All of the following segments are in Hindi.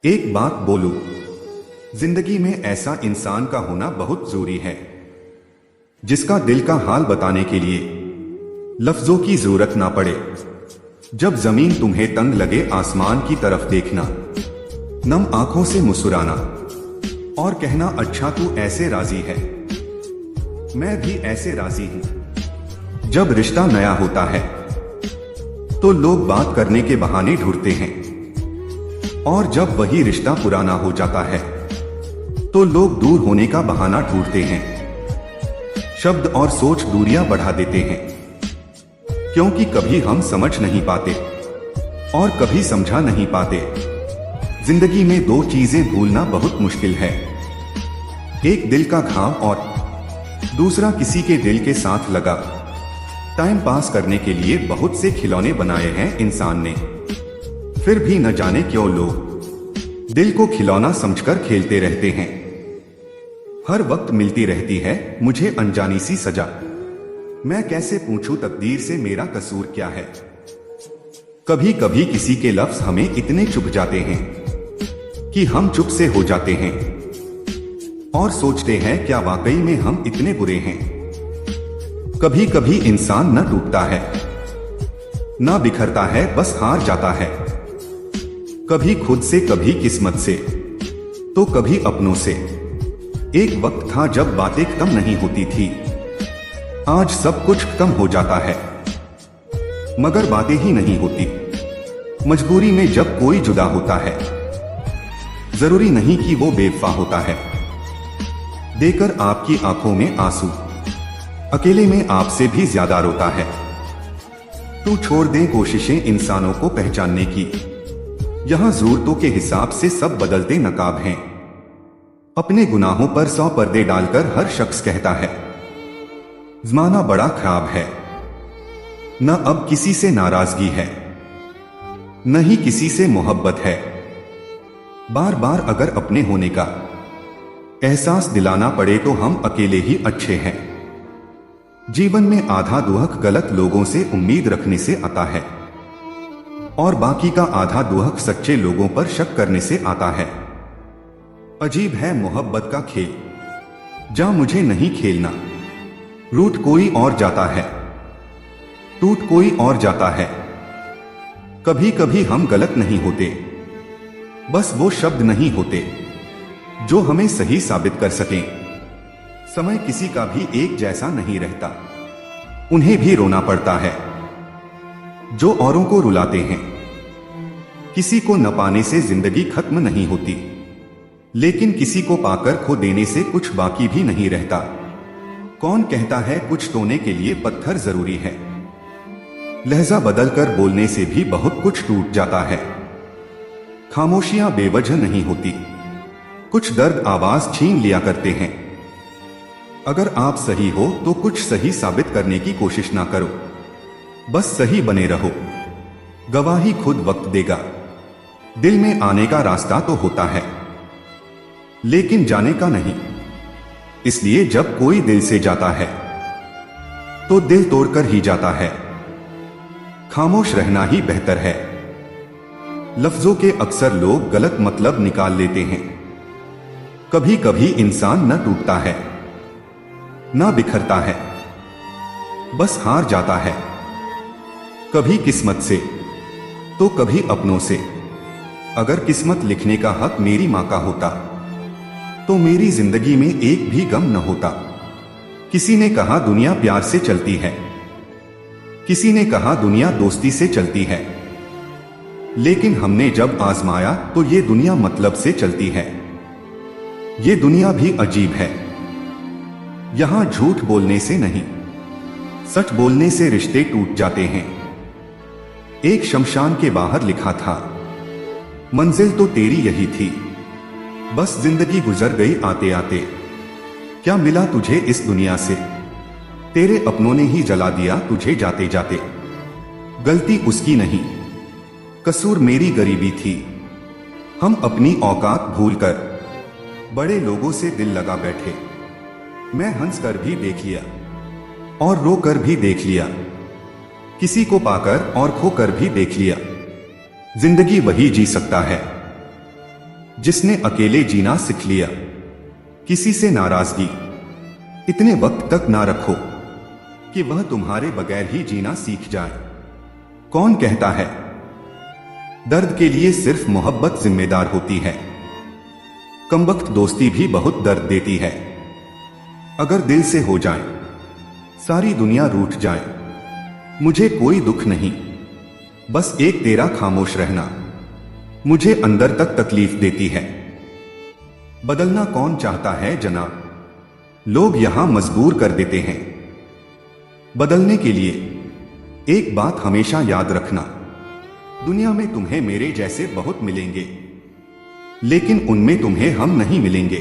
एक बात बोलूं, जिंदगी में ऐसा इंसान का होना बहुत जरूरी है जिसका दिल का हाल बताने के लिए लफ्जों की जरूरत ना पड़े। जब जमीन तुम्हें तंग लगे, आसमान की तरफ देखना, नम आंखों से मुस्कुराना और कहना, अच्छा तू ऐसे राजी है, मैं भी ऐसे राजी हूं। जब रिश्ता नया होता है तो लोग बात करने के बहाने ढूंढते हैं, और जब वही रिश्ता पुराना हो जाता है तो लोग दूर होने का बहाना ढूंढते हैं। शब्द और सोच दूरियां बढ़ा देते हैं, क्योंकि कभी हम समझ नहीं पाते और कभी समझा नहीं पाते। जिंदगी में दो चीजें भूलना बहुत मुश्किल है, एक दिल का घाव और दूसरा किसी के दिल के साथ लगा। टाइम पास करने के लिए बहुत से खिलौने बनाए हैं इंसान ने, फिर भी न जाने क्यों लोग दिल को खिलौना समझकर खेलते रहते हैं। हर वक्त मिलती रहती है मुझे अनजानी सी सजा, मैं कैसे पूछूं तकदीर से मेरा कसूर क्या है। कभी कभी किसी के लफ्ज हमें इतने चुभ जाते हैं कि हम चुप से हो जाते हैं और सोचते हैं क्या वाकई में हम इतने बुरे हैं। कभी कभी इंसान न टूटता है न बिखरता है, बस हार जाता है, कभी खुद से, कभी किस्मत से, तो कभी अपनों से। एक वक्त था जब बातें कम नहीं होती थी, आज सब कुछ कम हो जाता है, मगर बातें ही नहीं होती। मजबूरी में जब कोई जुदा होता है, जरूरी नहीं कि वो बेवफा होता है। देकर आपकी आंखों में आंसू, अकेले में आपसे भी ज्यादा रोता है। तू छोड़ दे कोशिशें इंसानों को पहचानने की, यहां जरूरतों के हिसाब से सब बदलते नकाब हैं। अपने गुनाहों पर 100 पर्दे डालकर हर शख्स कहता है जमाना बड़ा खराब है। न अब किसी से नाराजगी है, न ही किसी से मोहब्बत है। बार बार अगर अपने होने का एहसास दिलाना पड़े तो हम अकेले ही अच्छे हैं। जीवन में आधा दुहक गलत लोगों से उम्मीद रखने से आता है, और बाकी का आधा दुहक सच्चे लोगों पर शक करने से आता है। अजीब है मोहब्बत का खेल, जा मुझे नहीं खेलना। रूठ कोई और जाता है, टूट कोई और जाता है। कभी कभी हम गलत नहीं होते, बस वो शब्द नहीं होते जो हमें सही साबित कर सकें। समय किसी का भी एक जैसा नहीं रहता, उन्हें भी रोना पड़ता है जो औरों को रुलाते हैं। किसी को न पाने से जिंदगी खत्म नहीं होती, लेकिन किसी को पाकर खो देने से कुछ बाकी भी नहीं रहता। कौन कहता है कुछ तोड़ने के लिए पत्थर जरूरी है, लहजा बदलकर बोलने से भी बहुत कुछ टूट जाता है। खामोशियां बेवजह नहीं होती, कुछ दर्द आवाज छीन लिया करते हैं। अगर आप सही हो तो कुछ सही साबित करने की कोशिश ना करो, बस सही बने रहो। गवाही खुद वक्त देगा। दिल में आने का रास्ता तो होता है, लेकिन जाने का नहीं। इसलिए जब कोई दिल से जाता है तो दिल तोड़कर ही जाता है। खामोश रहना ही बेहतर है। लफ्जों के अक्सर लोग गलत मतलब निकाल लेते हैं। कभी कभी इंसान न टूटता है ना बिखरता है, बस हार जाता है, कभी किस्मत से तो कभी अपनों से। अगर किस्मत लिखने का हक मेरी मां का होता तो मेरी जिंदगी में एक भी गम न होता। किसी ने कहा दुनिया प्यार से चलती है, किसी ने कहा दुनिया दोस्ती से चलती है, लेकिन हमने जब आजमाया तो ये दुनिया मतलब से चलती है। ये दुनिया भी अजीब है, यहां झूठ बोलने से नहीं, सच बोलने से रिश्ते टूट जाते हैं। एक शमशान के बाहर लिखा था, मंजिल तो तेरी यही थी, बस जिंदगी गुजर गई आते आते। क्या मिला तुझे इस दुनिया से, तेरे अपनों ने ही जला दिया तुझे जाते जाते। गलती उसकी नहीं, कसूर मेरी गरीबी थी। हम अपनी औकात भूलकर बड़े लोगों से दिल लगा बैठे। मैं हंस कर भी देख लिया और रो कर भी देख लिया, किसी को पाकर और खोकर भी देख लिया। जिंदगी वही जी सकता है जिसने अकेले जीना सीख लिया। किसी से नाराजगी इतने वक्त तक ना रखो कि वह तुम्हारे बगैर ही जीना सीख जाए। कौन कहता है दर्द के लिए सिर्फ मोहब्बत जिम्मेदार होती है? कमबख्त दोस्ती भी बहुत दर्द देती है। अगर दिल से हो जाए, सारी दुनिया रूठ जाए, मुझे कोई दुख नहीं, बस एक तेरा खामोश रहना मुझे अंदर तक तकलीफ देती है। बदलना कौन चाहता है जनाब? लोग यहां मजबूर कर देते हैं। बदलने के लिए एक बात हमेशा याद रखना, दुनिया में तुम्हें मेरे जैसे बहुत मिलेंगे, लेकिन उनमें तुम्हें हम नहीं मिलेंगे।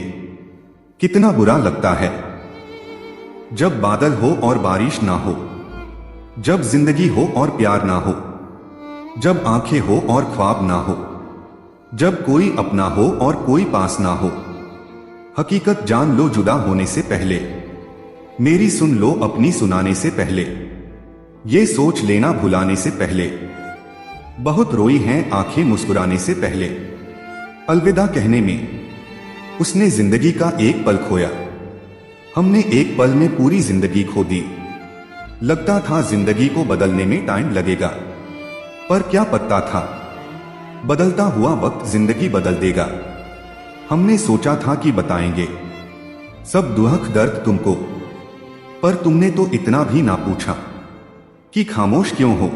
कितना बुरा लगता है जब बादल हो और बारिश ना हो, जब जिंदगी हो और प्यार ना हो, जब आंखें हो और ख्वाब ना हो, जब कोई अपना हो और कोई पास ना हो। हकीकत जान लो जुदा होने से पहले, मेरी सुन लो अपनी सुनाने से पहले, ये सोच लेना भुलाने से पहले। बहुत रोई हैं आंखें मुस्कुराने से पहले। अलविदा कहने में उसने जिंदगी का एक पल खोया, हमने एक पल में पूरी जिंदगी खो दी। लगता था जिंदगी को बदलने में टाइम लगेगा, पर क्या पता था बदलता हुआ वक्त जिंदगी बदल देगा। हमने सोचा था कि बताएंगे सब दुख दर्द तुमको, पर तुमने तो इतना भी ना पूछा कि खामोश क्यों हो।